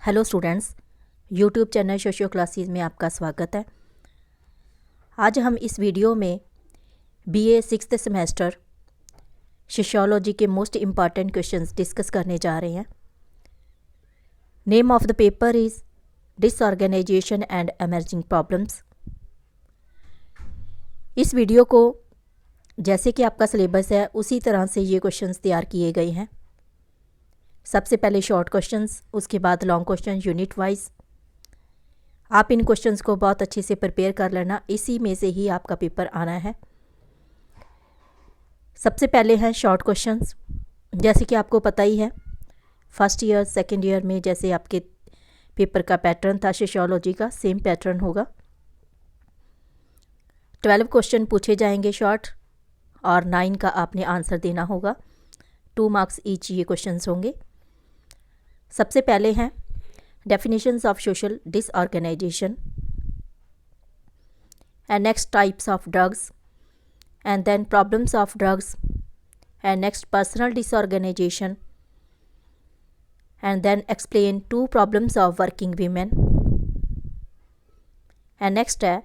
Hello students, YouTube channel socio classes में आपका स्वागत है। आज हम इस वीडियो में बीए 6th सेमेस्टर सोशियोलॉजी के मोस्ट इम्पॉर्टेंट क्वेश्चंस डिस्कस करने जा रहे हैं। Name of the paper is disorganisation and emerging problems. इस वीडियो को जैसे कि आपका सिलेबस है उसी तरह से ये क्वेश्चंस तैयार किए गए हैं। सबसे पहले शॉर्ट क्वेश्चंस, उसके बाद लॉन्ग क्वेश्चन यूनिट वाइज। आप इन क्वेश्चंस को बहुत अच्छे से प्रिपेयर कर लेना, इसी में से ही आपका पेपर आना है। सबसे पहले हैं शॉर्ट क्वेश्चंस। जैसे कि आपको पता ही है, फर्स्ट ईयर सेकंड ईयर में जैसे आपके पेपर का पैटर्न था सोशियोलॉजी का, सेम पैटर्न होगा। 12 क्वेश्चन पूछे जाएंगे शॉर्ट, और 9 का आपने आंसर देना होगा। 2 मार्क्स ईच ये क्वेश्चंस होंगे। सबसे पहले हैं definitions of social disorganization and next types of drugs and then problems of drugs and next personal disorganization and then explain 2 problems of working women and next है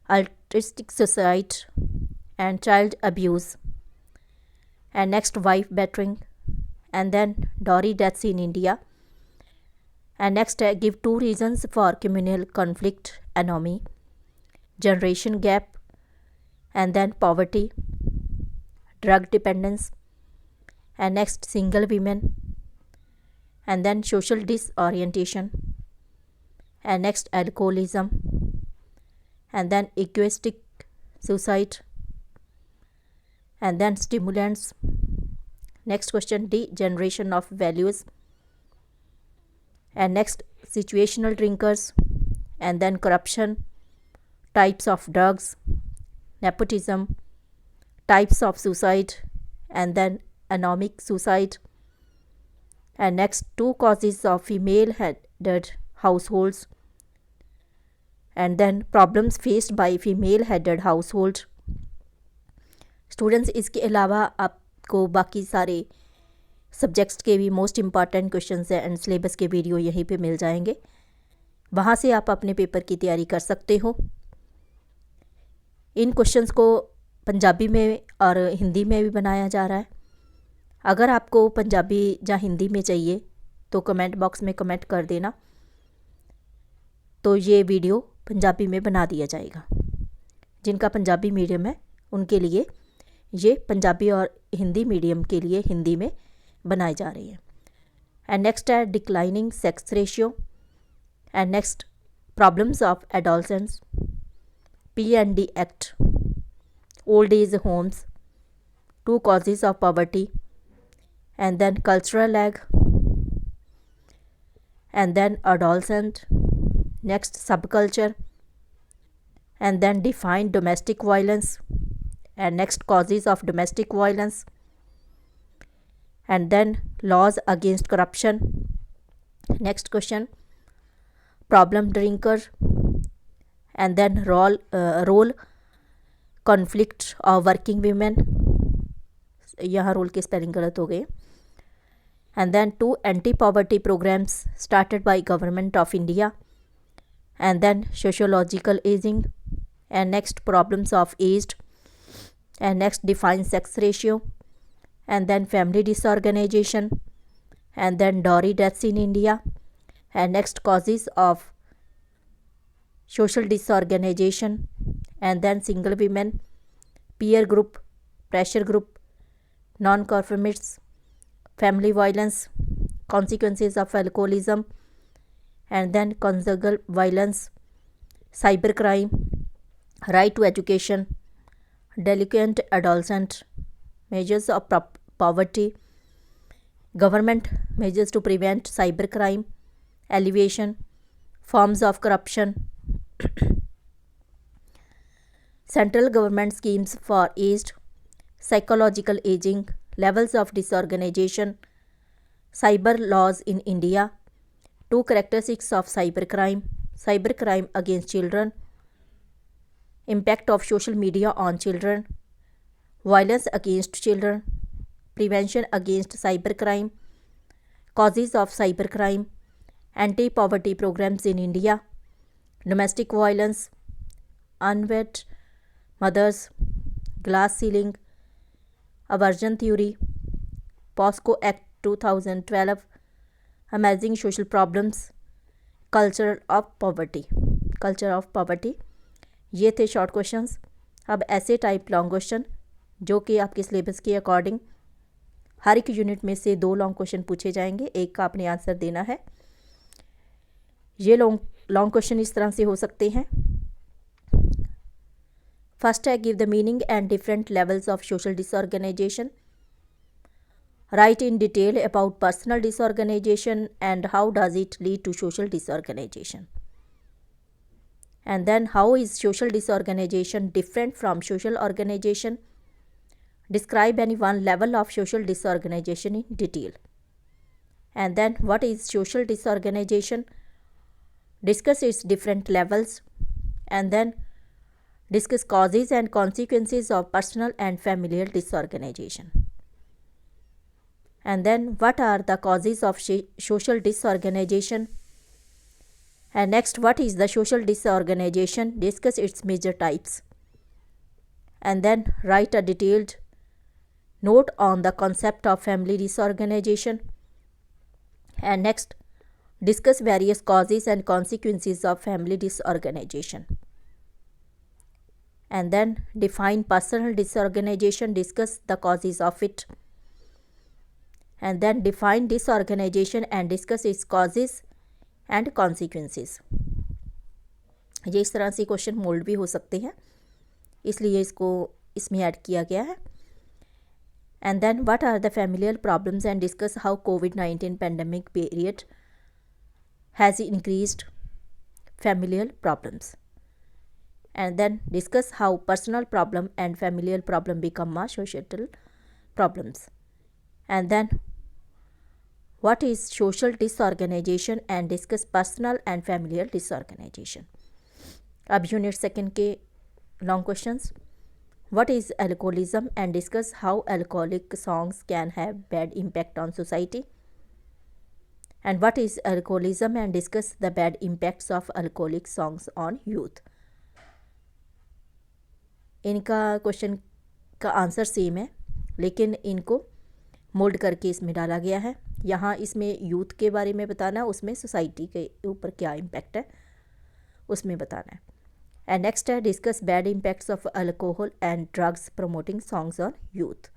altruistic suicide and child abuse and next wife bettering and then dowry deaths in India and next give 2 reasons for communal conflict anomy, generation gap and then poverty, drug dependence and next single women and then social disorientation and next alcoholism and then egoistic suicide and then stimulants. Next question, degeneration of values and next situational drinkers and then corruption, types of drugs, nepotism, types of suicide and then anomic suicide and next 2 causes of female headed households and then problems faced by female headed household. Students, इसके अलावा आपको बाकी सारे subjects के भी most important questions हैं and syllabus के video यहीं पे मिल जाएंगे, वहाँ से आप अपने पेपर की तैयारी कर सकते हो। इन क्वेश्चंस को पंजाबी में और हिंदी में भी बनाया जा रहा है। अगर आपको पंजाबी या हिंदी में चाहिए तो कमेंट बॉक्स में कमेंट कर देना, तो ये वीडियो पंजाबी में बना दिया जाएगा। जिनका पंजाबी मीडियम है उनके लिए ये पंजाबी और हिंदी मीडियम के लिए हिंदी में बनाई जा रही है। एंड नेक्स्ट है declining sex ratio and next problems of adolescence, P&D act, old age homes, 2 causes of poverty and then cultural lag and then adolescent, next subculture and then define domestic violence and next causes of domestic violence and then laws against corruption. Next question, problem drinker and then role conflict of working women, यहाँ role के spelling गलत हो गए। and then 2 anti-poverty programs started by government of India and then sociological aging and next problems of aged and next define sex ratio and then family disorganization and then dowry deaths in India and next causes of social disorganization and then single women, peer group, pressure group, non-conformists, family violence, consequences of alcoholism and then conjugal violence, cybercrime, right to education, delinquent adolescent, measures of poverty, government measures to prevent cybercrime, alleviation, forms of corruption, central government schemes for aged, psychological aging, levels of disorganization, cyber laws in India, 2 characteristics of cybercrime, cybercrime against children, impact of social media on children, violence against children, prevention against cybercrime, causes of cybercrime anti-poverty programs in India, domestic violence, unwed mothers, glass ceiling, aversion theory, POSCO Act 2012, amazing social problems, culture of poverty. ये थे short questions. अब ऐसे type long question जो कि आपके syllabus के according हर एक unit में से 2 लॉन्ग क्वेश्चन पूछे जाएंगे, एक का आपने आंसर देना है। ये लॉन्ग क्वेश्चन इस तरह से हो सकते हैं। फर्स्ट है, give the meaning and different levels of social disorganisation. Write in detail about personal disorganization and how does it lead to social disorganization. And then, how is social disorganization different from social organization? Describe any one level of social disorganization in detail. And then, what is social disorganization? Discuss its different levels. And then, discuss causes and consequences of personal and familial disorganization. And then, what are the causes of social disorganization? And next, what is the social disorganization? Discuss its major types. And then, write a detailed note on the concept of family disorganization. And next, discuss various causes and consequences of family disorganization. And then, define personal disorganization. Discuss the causes of it. And then, define disorganization and discuss its causes and consequences. ये इस तरह से question mould भी हो सकते हैं, इसलिए इसको इसमें ऐड किया गया है। And then, what are the familial problems and discuss how COVID-19 pandemic period has increased familial problems. And then, discuss how personal problem and familial problem become societal problems. And then, what is social disorganization and discuss personal and familial disorganization. अब unit second के long questions. What is alcoholism and discuss how alcoholic songs can have bad impact on society. And what is alcoholism and discuss the bad impacts of alcoholic songs on youth. इनका question का answer same है, लेकिन इनको mould करके इसमें डाला गया है। यहाँ इसमें यूथ के बारे में बताना है, उसमें सोसाइटी के ऊपर क्या इम्पैक्ट है उसमें बताना है। एंड नेक्स्ट है, discuss bad impacts of alcohol and drugs promoting songs on youth.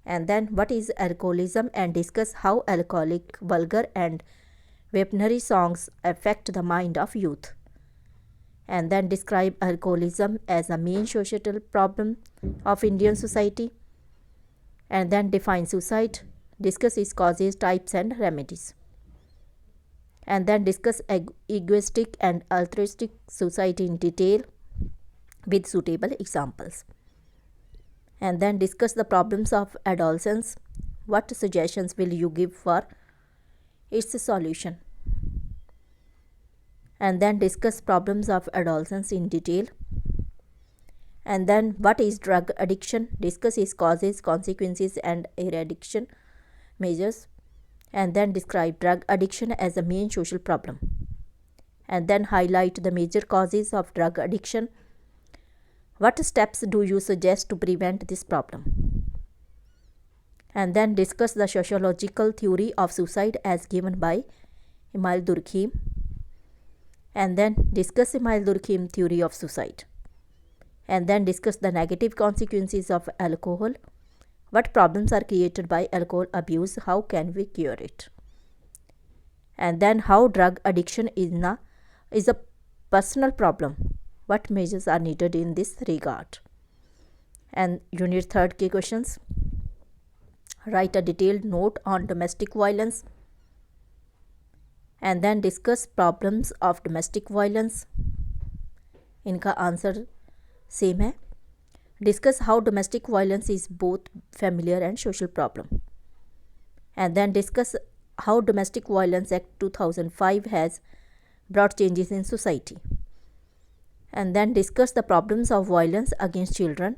And then, what is alcoholism and discuss how alcoholic, vulgar and weaponry songs affect the mind of youth. And then, describe alcoholism as a main societal problem of Indian society. And then, define suicide, discuss its causes, types and remedies. And then, discuss egoistic and altruistic society in detail with suitable examples. And then, discuss the problems of adolescence. What suggestions will you give for its solution? And then, discuss problems of adolescence in detail. And then, what is drug addiction? Discuss its causes, consequences and eradication measures. And then, describe drug addiction as a main social problem. And then, highlight the major causes of drug addiction. What steps do you suggest to prevent this problem? And then, discuss the sociological theory of suicide as given by Emile Durkheim. And then, discuss Emile Durkheim theory of suicide. And then, discuss the negative consequences of alcohol. What problems are created by alcohol abuse? How can we cure it? And then, how drug addiction is a personal problem. What measures are needed in this regard? And unit 3rd के questions. Write a detailed note on domestic violence. And then, discuss problems of domestic violence. इनका answer same है. Discuss how domestic violence is both familiar and social problem. And then, discuss how Domestic Violence Act 2005 has brought changes in society. And then, discuss the problems of violence against children.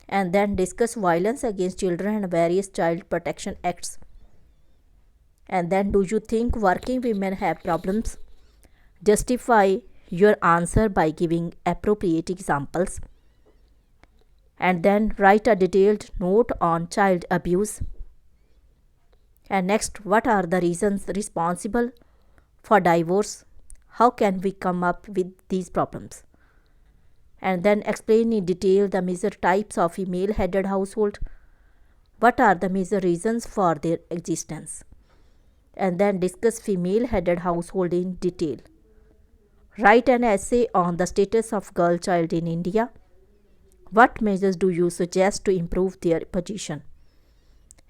And then, discuss violence against children and various child protection acts. And then, do you think working women have problems? Justify your answer by giving appropriate examples. And then write a detailed note on child abuse. And next, what are the reasons responsible for divorce? How can we come up with these problems? And then explain in detail the major types of female headed household. What are the major reasons for their existence? And then discuss female headed household in detail. Write an essay on the status of girl child in India. What measures do you suggest to improve their position?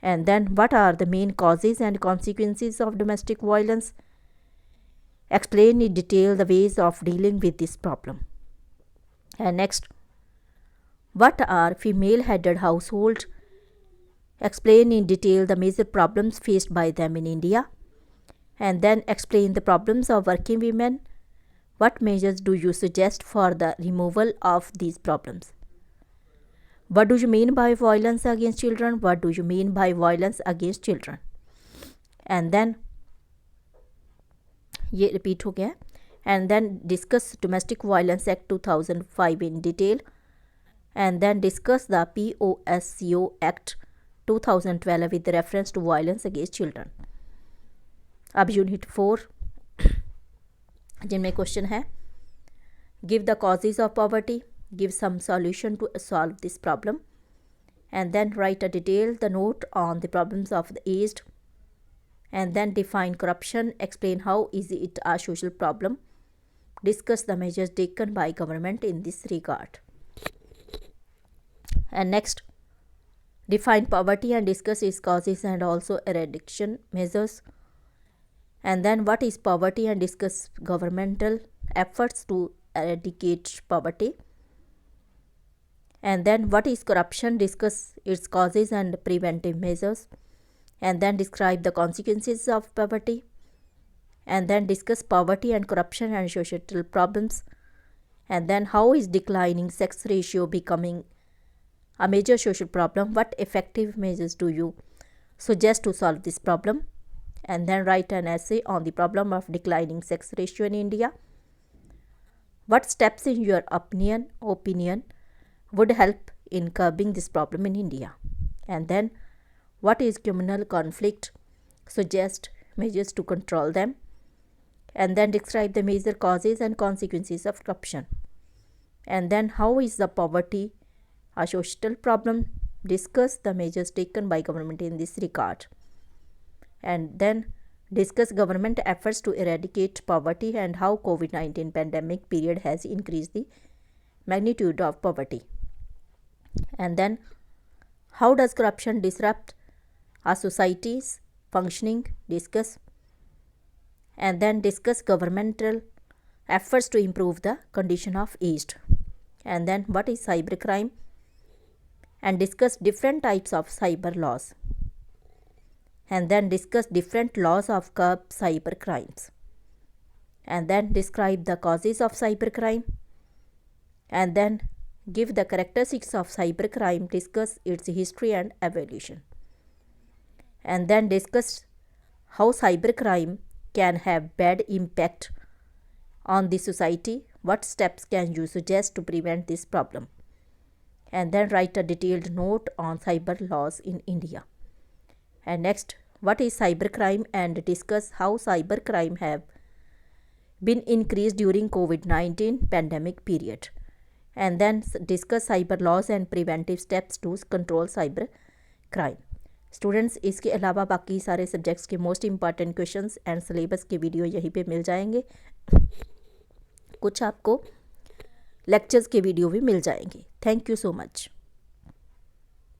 And then, what are the main causes and consequences of domestic violence? Explain in detail the ways of dealing with this problem. And next, what are female headed households? Explain in detail the major problems faced by them in India. And then explain the problems of working women. What measures do you suggest for the removal of these problems? What do you mean by violence against children? What do you mean by violence against children? And then ये repeat हो गया. And then discuss Domestic Violence Act 2005 in detail. And then discuss the POSCO Act 2012 with reference to violence against children. अब unit 4 जिनमें question है, give the causes of poverty, give some solution to solve this problem, and then write a detailed note on the problems of the aged, and then define corruption, explain how is it a social problem, discuss the measures taken by government in this regard. And next, define poverty and discuss its causes and also eradication measures. And then, what is poverty and discuss governmental efforts to eradicate poverty. And then, what is corruption? Discuss its causes and preventive measures. And then describe the consequences of poverty. And then discuss poverty and corruption and societal problems. And then, how is declining sex ratio becoming a major social problem? What effective measures do you suggest to solve this problem? And then write an essay on the problem of declining sex ratio in India. What steps in your opinion would help in curbing this problem in India? And then, what is communal conflict? Suggest measures to control them. And then describe the major causes and consequences of corruption. And then, how is the poverty a social problem? Discuss the measures taken by government in this regard. And then discuss government efforts to eradicate poverty and how COVID-19 pandemic period has increased the magnitude of poverty. And then, how does corruption disrupt our society's functioning? Discuss. And then discuss governmental efforts to improve the condition of aged. And then, what is cybercrime? And discuss different types of cyber laws. And then discuss different laws of curb cyber crimes. And then describe the causes of cybercrime. And then give the characteristics of cybercrime, discuss its history and evolution. And then discuss how cybercrime can have bad impact on the society. What steps can you suggest to prevent this problem? And then write a detailed note on cyber laws in India. And next, what is cybercrime? And discuss how cybercrime have been increased during COVID-19 pandemic period. And then discuss cyber laws and preventive steps to control cyber crime. Students, इसके अलावा बाकी सारे subjects के most important questions and syllabus के video यहीं पे मिल जाएंगे. कुछ आपको लेक्चर्स के वीडियो भी मिल जाएंगे. Thank you so much.